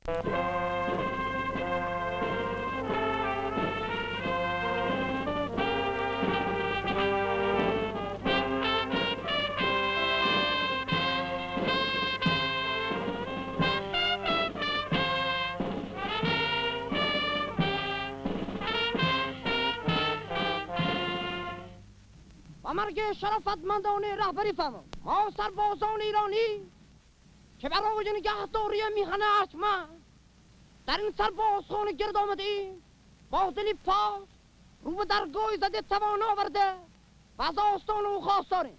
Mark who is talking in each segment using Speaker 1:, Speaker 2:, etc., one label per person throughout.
Speaker 1: مرگ شرافتمندان رهبری فرما ما سربازان ایرانی که برای نگهداری میهن ارجمند در این سربازخانه گرد آمده ایم با دلی پاک رو به درگاه زده توان آورده و از آستان او خواست داریم.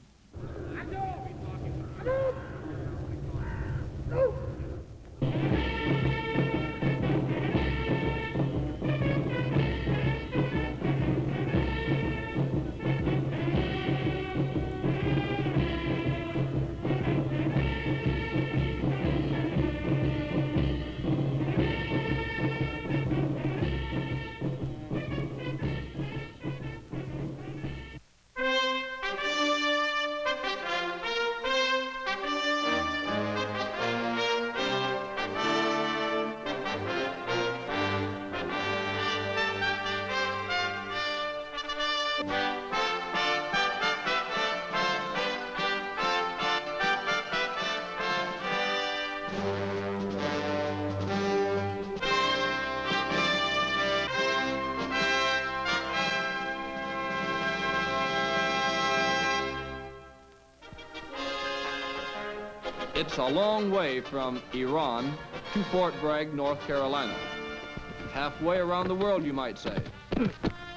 Speaker 2: It's a long way from Iran to Fort Bragg, North Carolina. Halfway around the world, you might say.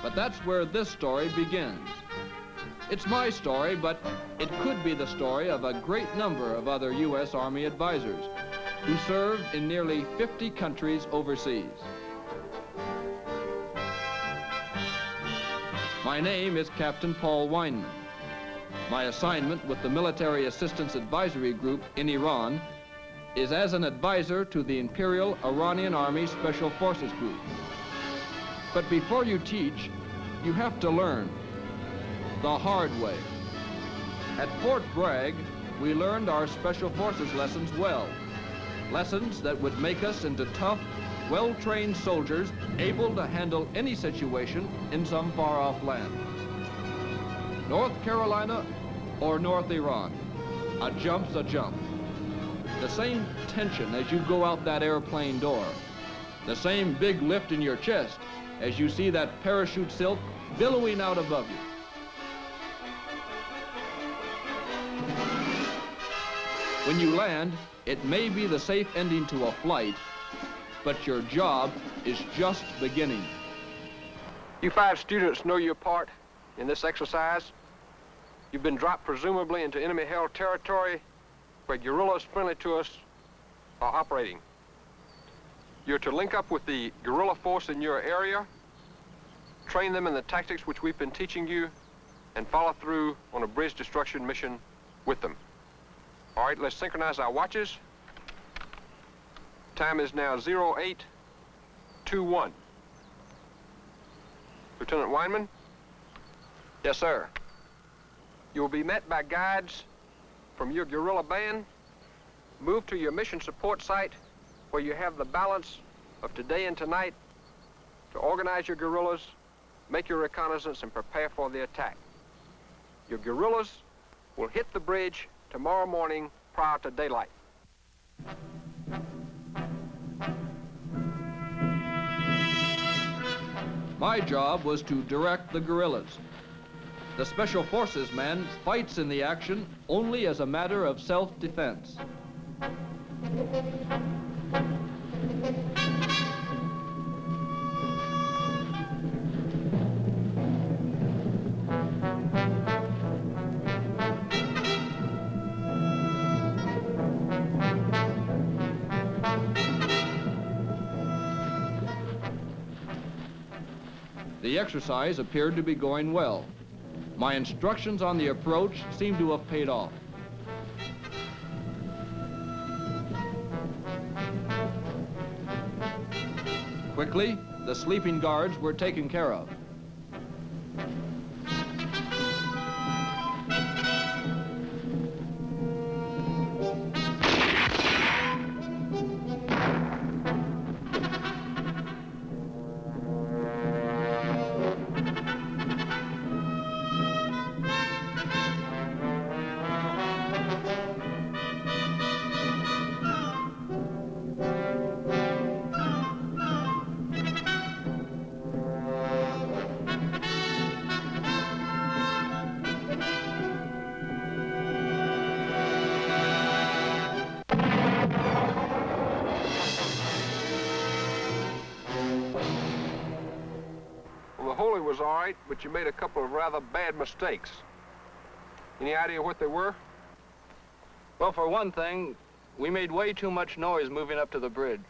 Speaker 2: But that's where this story begins. It's my story, but it could be the story of a great number of other U.S. Army advisors who served in nearly 50 countries overseas. My name is Captain Paul Weinman. My assignment with the Military Assistance Advisory Group in Iran is as an advisor to the Imperial Iranian Army Special Forces Group. But before you teach, you have to learn the hard way. At Fort Bragg, we learned our Special Forces lessons well. Lessons that would make us into tough, well-trained soldiers able to handle any situation in some far-off land. North Carolina or North Iran, a jump's a jump. The same tension as you go out that airplane door. The same big lift in your chest as you see that parachute silk billowing out above you. When you land, it may be the safe ending to a flight, but your job is just beginning.
Speaker 3: You 5 students know your part in this exercise. You've been dropped presumably into enemy-held territory where guerrillas friendly to us are operating. You're to link up with the guerrilla force in your area, train them in the tactics which we've been teaching you, and follow through on a bridge destruction mission with them. All right, let's synchronize our watches. Time is now 0821. Lieutenant Weinman? Yes, sir. You will be met by guides from your guerrilla band. Move to your mission support site where you have the balance of today and tonight to organize your guerrillas, make your reconnaissance, and prepare for the attack. Your guerrillas will hit the bridge tomorrow morning prior to daylight.
Speaker 2: My job was to direct the guerrillas. The Special Forces man fights in the action only as a matter of self-defense. The exercise appeared to be going well. My instructions on the approach seemed to have paid off. Quickly, the sleeping guards were taken care of.
Speaker 3: the Holy was all right, but you made a couple of rather bad mistakes. Any idea what they were?
Speaker 2: Well, for one thing, we made way too much noise moving up to the bridge.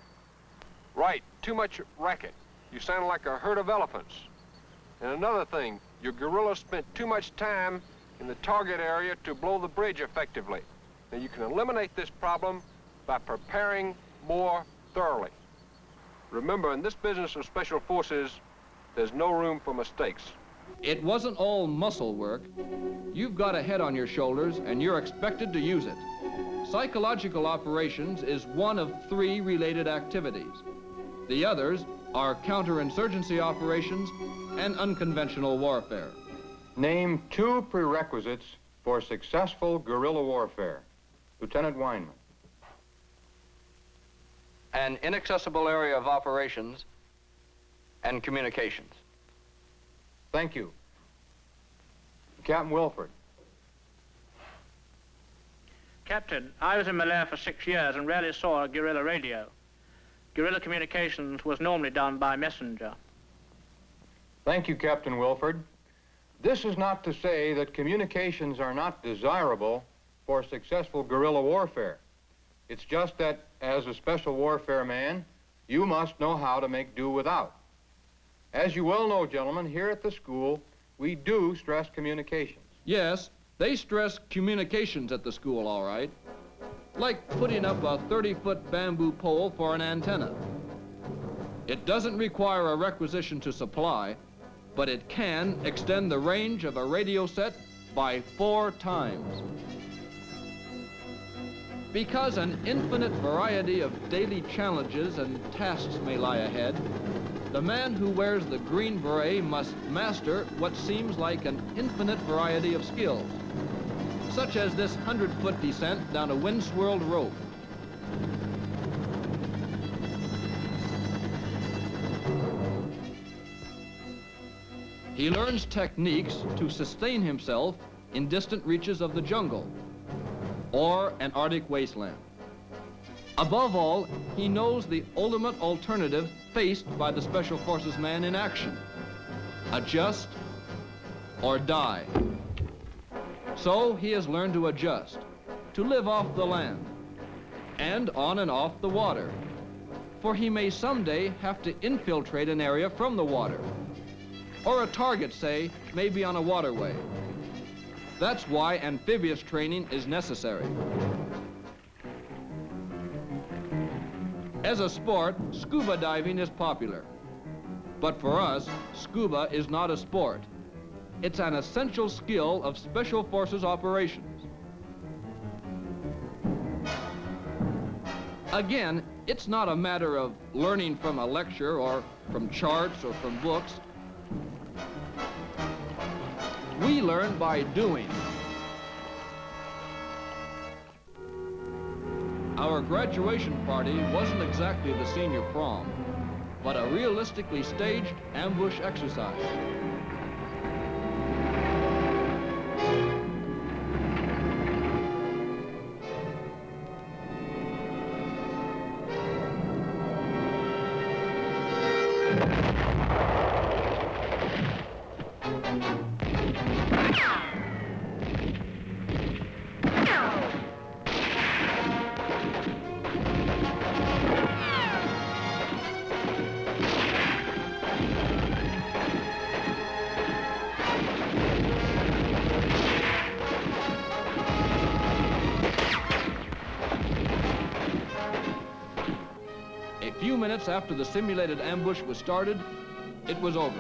Speaker 3: Right, too much racket. You sounded like a herd of elephants. And another thing, your guerrillas spent too much time in the target area to blow the bridge effectively. Now, you can eliminate this problem by preparing more thoroughly. Remember, in this business of special forces, there's no room for mistakes.
Speaker 2: It wasn't all muscle work. You've got a head on your shoulders, and you're expected to use it. Psychological operations is one of 3 related activities. The others are counterinsurgency operations and unconventional warfare.
Speaker 4: Name 2 prerequisites for successful guerrilla warfare. Lieutenant Weinman.
Speaker 2: An inaccessible area of operations and communications.
Speaker 4: Thank you. Captain Wilford.
Speaker 5: Captain, I was in Malaya for 6 years and rarely saw a guerrilla radio. Guerrilla communications was normally done by messenger.
Speaker 4: Thank you, Captain Wilford. This is not to say that communications are not desirable for successful guerrilla warfare. It's just that, as a special warfare man, you must know how to make do without. As you well know, gentlemen, here at the school, we do stress communications.
Speaker 2: Yes, they stress communications at the school, all right. Like putting up a 30-foot bamboo pole for an antenna. It doesn't require a requisition to supply, but it can extend the range of a radio set by 4 times. Because an infinite variety of daily challenges and tasks may lie ahead, the man who wears the green beret must master what seems like an infinite variety of skills, such as this 100-foot descent down a wind-swirled rope. He learns techniques to sustain himself in distant reaches of the jungle or an Arctic wasteland. Above all, he knows the ultimate alternative faced by the Special Forces man in action: adjust or die. So he has learned to adjust, to live off the land, and on and off the water, for he may someday have to infiltrate an area from the water, or a target, say, may be on a waterway. That's why amphibious training is necessary. As a sport, scuba diving is popular. But for us, scuba is not a sport. It's an essential skill of Special Forces operations. Again, it's not a matter of learning from a lecture or from charts or from books. We learn by doing. Our graduation party wasn't exactly the senior prom, but a realistically staged ambush exercise. A few minutes after the simulated ambush was started, it was over.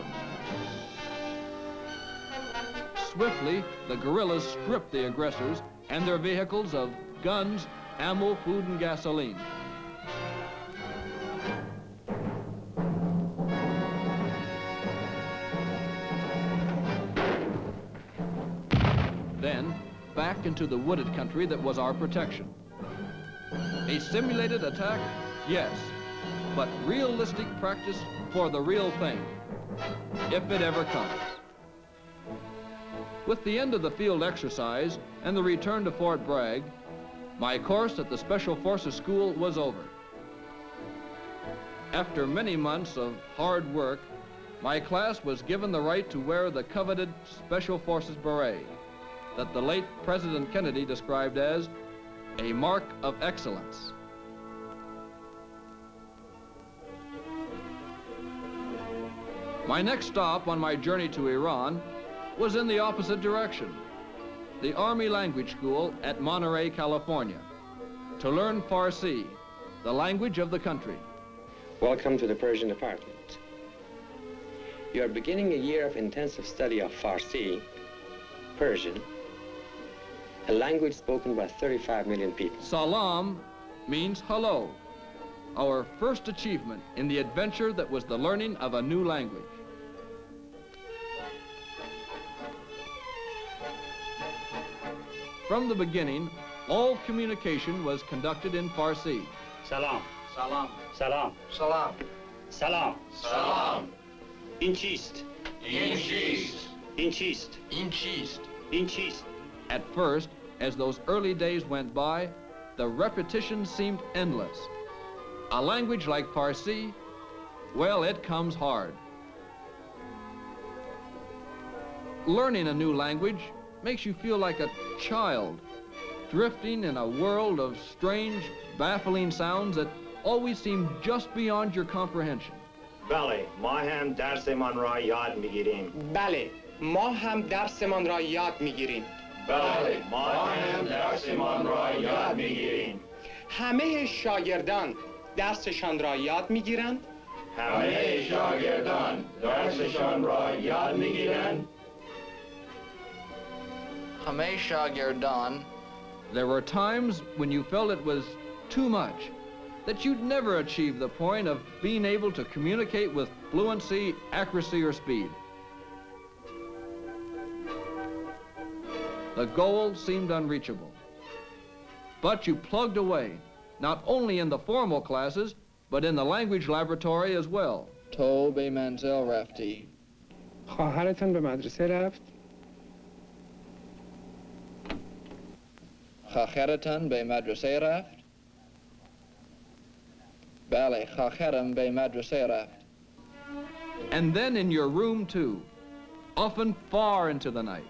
Speaker 2: Swiftly, the guerrillas stripped the aggressors and their vehicles of guns, ammo, food, and gasoline. Then, back into the wooded country that was our protection. A simulated attack? Yes. But realistic practice for the real thing, if it ever comes. With the end of the field exercise and the return to Fort Bragg, my course at the Special Forces School was over. After many months of hard work, My class was given the right to wear the coveted Special Forces beret that the late President Kennedy described as a mark of excellence. My next stop on my journey to Iran was in the opposite direction, the Army Language School at Monterey, California, to learn Farsi, the language of the country.
Speaker 6: Welcome to the Persian department. You are beginning a year of intensive study of Farsi, Persian, a language spoken by 35 million people.
Speaker 2: Salam means hello, our first achievement in the adventure that was the learning of a new language. From the beginning, all communication was conducted in Farsi.
Speaker 7: Salam.
Speaker 3: Salam.
Speaker 7: Salam.
Speaker 3: Salam.
Speaker 7: Salam.
Speaker 3: Salam.
Speaker 7: In chist.
Speaker 3: In cheese.
Speaker 7: In chist.
Speaker 3: In cheese.
Speaker 7: In chist.
Speaker 2: At first, as those early days went by, the repetition seemed endless. A language like Farsi, well, it comes hard. Learning a new language makes you feel like a child, drifting in a world of strange, baffling sounds that always seem just beyond your comprehension.
Speaker 8: بله ما هم درسمان را یاد میگیریم.
Speaker 9: بله ما هم درسمان را یاد میگیریم.
Speaker 8: بله ما هم درسمان را یاد میگیریم.
Speaker 9: همه شاگردان درسشان را یاد میگیرند.
Speaker 8: همه شاگردان درسشان را یاد میگیرند.
Speaker 10: همه شاگردان.
Speaker 2: There were times when you felt it was too much, that you'd never achieve the point of being able to communicate with fluency, accuracy, or speed. The goal seemed unreachable. But you plugged away, not only in the formal classes, but in the language laboratory as well.
Speaker 10: تو به منزل رفتی.
Speaker 11: خواهرتان به مدرسه رفت؟
Speaker 10: خواهرتان به مدرسه رفت؟ بله خواهرم به مدرسه رفت.
Speaker 2: And then in your room too, often far into the night.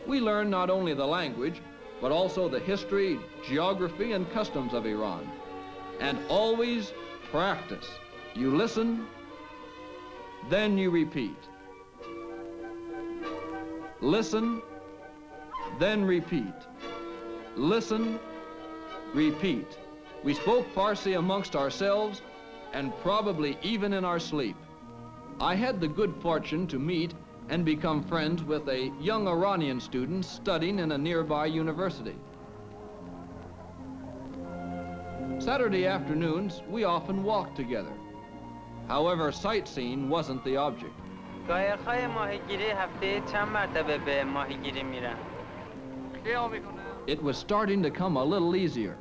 Speaker 2: We learn not only the language, but also the history, geography, and customs of Iran. And always practice. You listen, then you repeat. Listen, then repeat. Listen, repeat. We spoke Farsi amongst ourselves and probably even in our sleep. I had the good fortune to meet and become friends with a young Iranian student studying in a nearby university. Saturday afternoons, we often walked together. However, sightseeing wasn't the object.
Speaker 12: قایق‌های ماهیگیری هفته چند مرتبه به ماهیگیری میرن؟
Speaker 2: It was starting to come a little easier.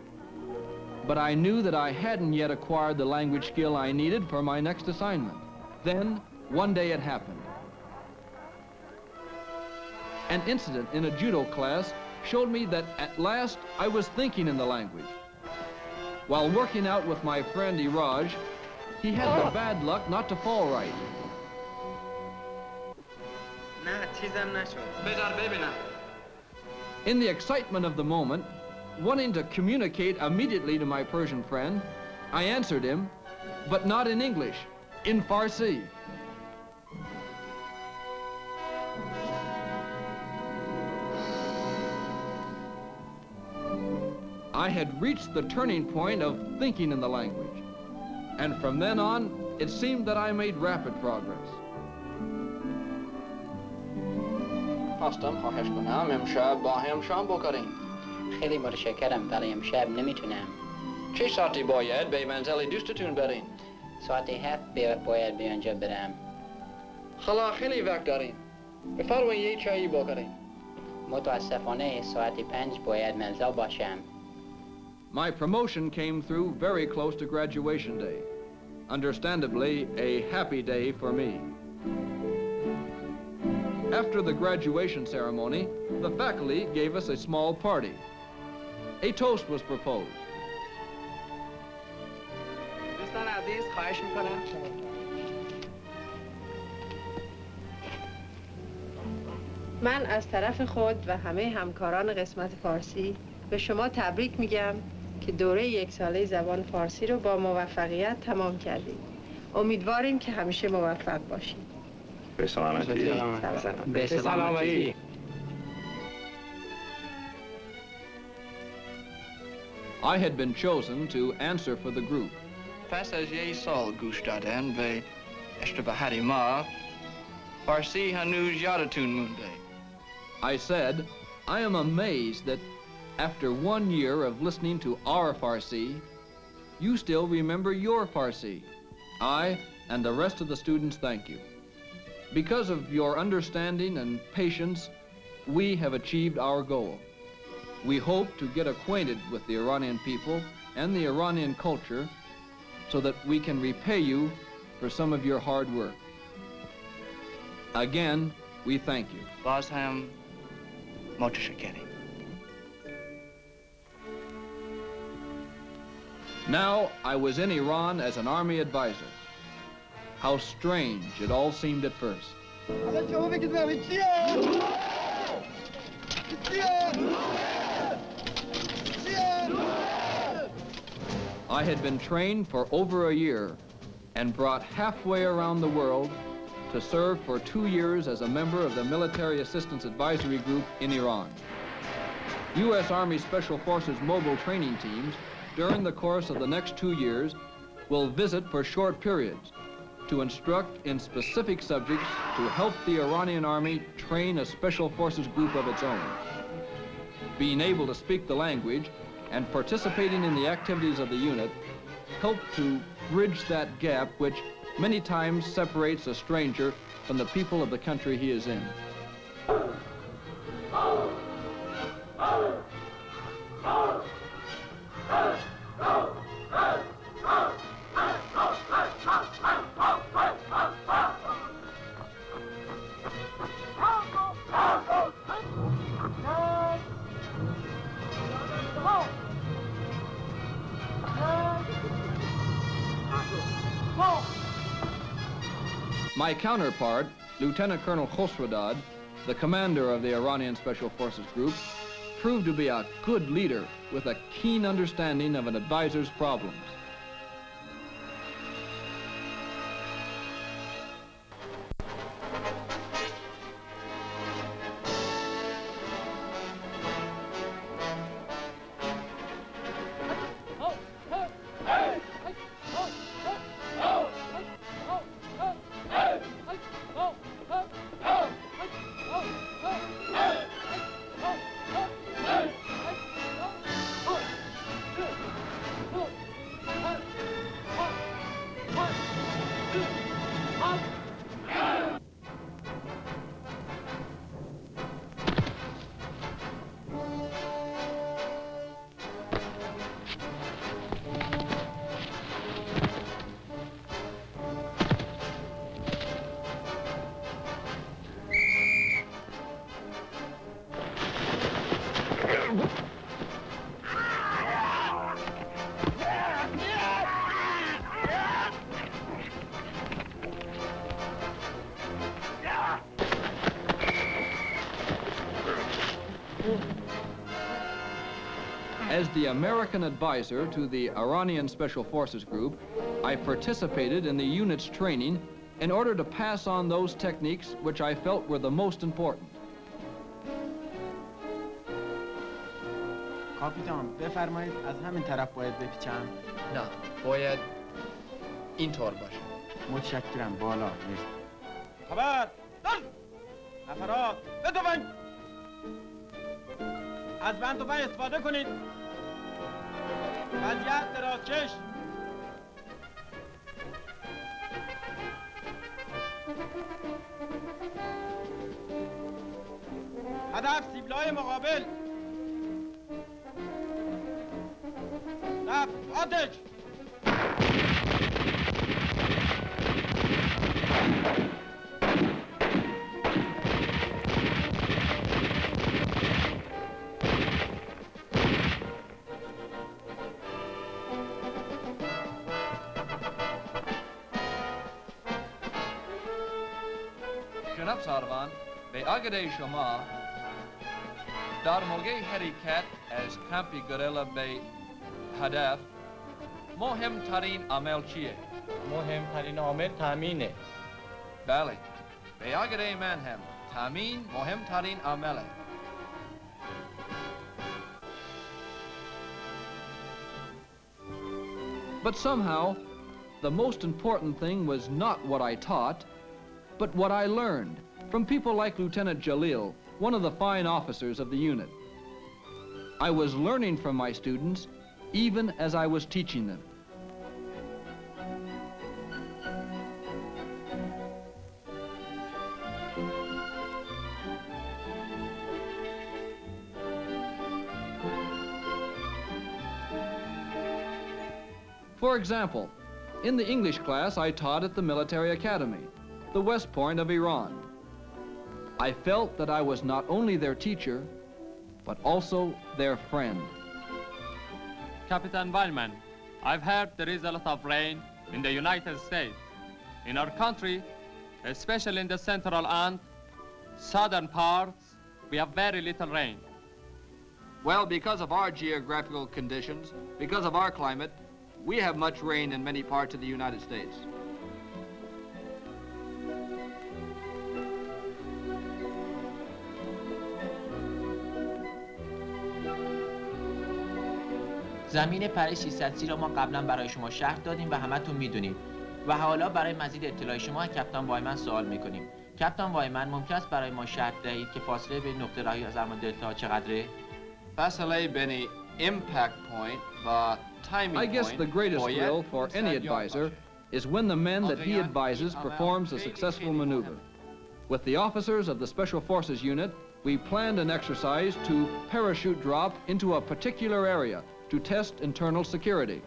Speaker 2: But I knew that I hadn't yet acquired the language skill I needed for my next assignment. Then, one day it happened. An incident in a judo class showed me that at last I was thinking in the language. While working out with my friend Iraj, he had the bad luck not to fall right. In the excitement of the moment, wanting to communicate immediately to my Persian friend, I answered him, but not in English, in Farsi. I had reached the turning point of thinking in the language, and from then on, it seemed that I made rapid progress.
Speaker 10: خواستم خواهش کنم امشب با هم شام بخوریم.
Speaker 13: خیلی متشکرم ولی امشب نمیتونم.
Speaker 10: چه ساعتی باید به منزل دوستتون برین؟
Speaker 13: ساعت 7 باید به آنجا برم.
Speaker 10: حالا خیلی وقت داریم. بفرمایید یه چایی بخوریم.
Speaker 13: متاسفانه ساعت 5 باید منزل باشم.
Speaker 2: My promotion came through very close to graduation day. Understandably, a happy day for me. After the graduation ceremony, the faculty gave us a small party. A toast was proposed.
Speaker 11: دوستان
Speaker 10: عزیز خواهش میکنم.
Speaker 14: من از طرف خود و همه همکاران قسمت فارسی به شما تبریک میگم که دوره 1 ساله زبان فارسی رو با موفقیت تمام کردید. امیدواریم که همیشه موفق باشید.
Speaker 8: به سلامتی.
Speaker 10: به سلامتی.
Speaker 2: I had been chosen to answer for the group.
Speaker 15: پس از 1 سال گوش دادن به اشتباهات ما، فارسی هنوز یادتون مونده.
Speaker 2: I said, I am amazed that after 1 year of listening to our Farsi, you still remember your Farsi. I and the rest of the students thank you. Because of your understanding and patience, we have achieved our goal. We hope to get acquainted with the Iranian people and the Iranian culture so that we can repay you for some of your hard work. Again, we thank you.
Speaker 15: باز هم متشکریم.
Speaker 2: Now, I was in Iran as an army advisor. How strange it all seemed at first. I had been trained for over a year and brought halfway around the world to serve for 2 years as a member of the Military Assistance Advisory Group in Iran. U.S. Army Special Forces mobile training teams during the course of the next 2 years will visit for short periods to instruct in specific subjects to help the Iranian Army train a Special Forces group of its own. Being able to speak the language and participating in the activities of the unit help to bridge that gap which many times separates a stranger from the people of the country he is in. My counterpart, Lieutenant Colonel Khosrodad, the commander of the Iranian Special Forces Group, proved to be a good leader with a keen understanding of an advisor's problems. As the American advisor to the Iranian Special Forces Group, I participated in the unit's training in order to pass on those techniques which I felt were the most important.
Speaker 16: کاپیتان بفرمایید از همین طرف باید بپیچم؟
Speaker 10: نه، باید اینطور باشه.
Speaker 16: متشکرم. بالا. مرسی.
Speaker 17: خبر دار نفرات بتوفنگ از بند توفنگ استفاده کنید. وضعیت درازکش. هدف سیبلای مقابل. رفت آتش.
Speaker 2: افساروان به آگده شما در موقع حرکت از کمپ گریلا به هدف مهمترین عامل چیه؟
Speaker 18: مهمترین عامل تامینه.
Speaker 2: بله، به آگده من هم تامین مهمترین عامله. But somehow, the most important thing was not what I taught, but what I learned from people like Lieutenant Jalil, one of the fine officers of the unit. I was learning from my students even as I was teaching them. For example, in the English class I taught at the military academy, the West Point of Iran. I felt that I was not only their teacher, but also their friend.
Speaker 19: Captain Wildman, I've heard there is a lot of rain in the United States. In our country, especially in the central and southern parts, we have very little rain.
Speaker 2: Well, because of our geographical conditions, because of our climate, we have much rain in many parts of the United States.
Speaker 16: زمین پر 330 را ما قبلا برای شما شرح دادیم و همتون میدونید و حالا برای مزید اطلاع شما از کاپیتان وایمن سوال میکنیم. کاپیتان وایمن ممکن است برای ما شرح دهید که فاصله بین نقطه رهایی از ارمان دلتا چقدره؟
Speaker 2: فاصله بین impact point و timing point. I guess the greatest thrill for any advisor is when the men that he advises performs a successful maneuver. With the officers of the Special Forces unit, we planned an exercise to parachute drop into a particular area to test internal security.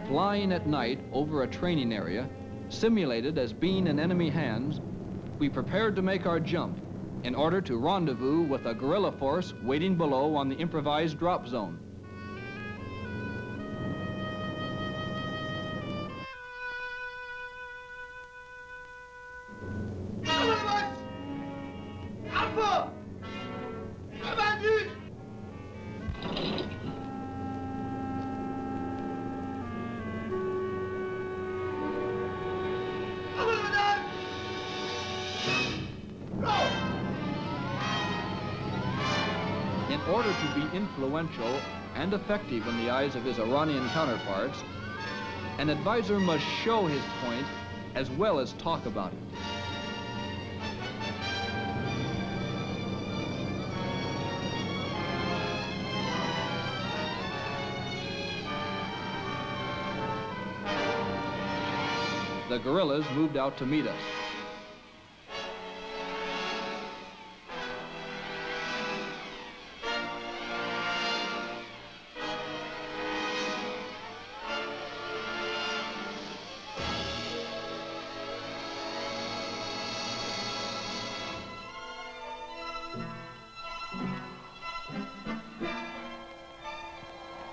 Speaker 2: Flying at night over a training area, simulated as being in enemy hands, we prepared to make our jump in order to rendezvous with a guerrilla force waiting below on the improvised drop zone. In order to be influential and effective in the eyes of his Iranian counterparts, an advisor must show his point as well as talk about it. The guerrillas moved out to meet us.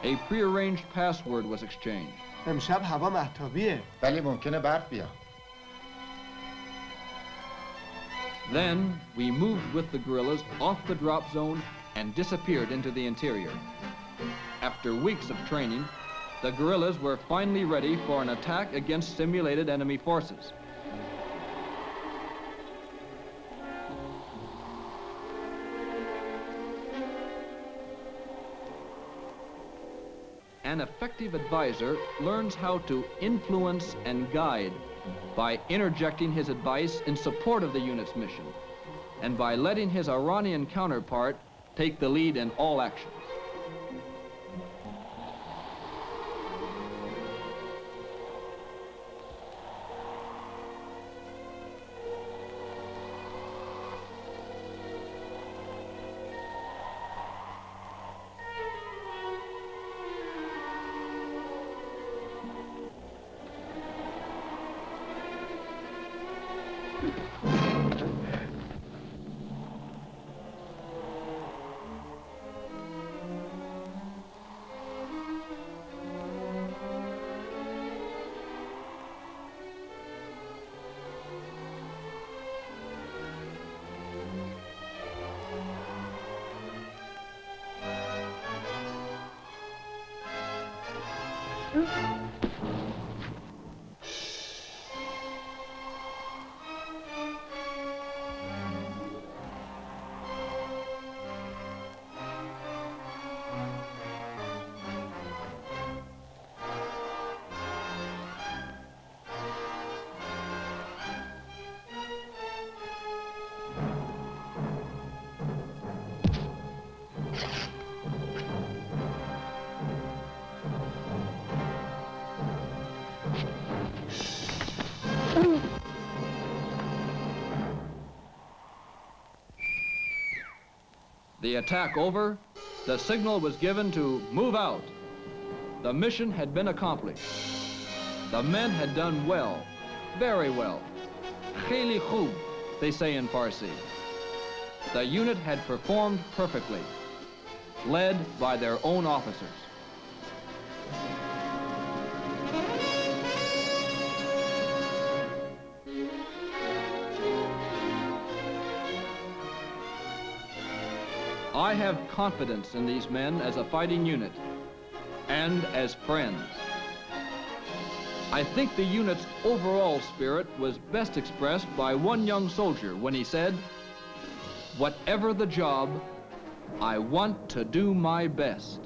Speaker 2: A prearranged password was exchanged.
Speaker 20: امشب هوا مهتابیه. ولی ممکنه برف بیاد.
Speaker 2: Then we moved with the guerrillas off the drop zone and disappeared into the interior. After weeks of training, the guerrillas were finally ready for an attack against simulated enemy forces. An effective advisor learns how to influence and guide by interjecting his advice in support of the unit's mission and by letting his Iranian counterpart take the lead in all actions. The attack over, the signal was given to move out. The mission had been accomplished. The men had done well, very well. Kheli khub, they say in Farsi. The unit had performed perfectly, led by their own officers. I have confidence in these men as a fighting unit and as friends. I think the unit's overall spirit was best expressed by one young soldier when he said, "Whatever the job, I want to do my best."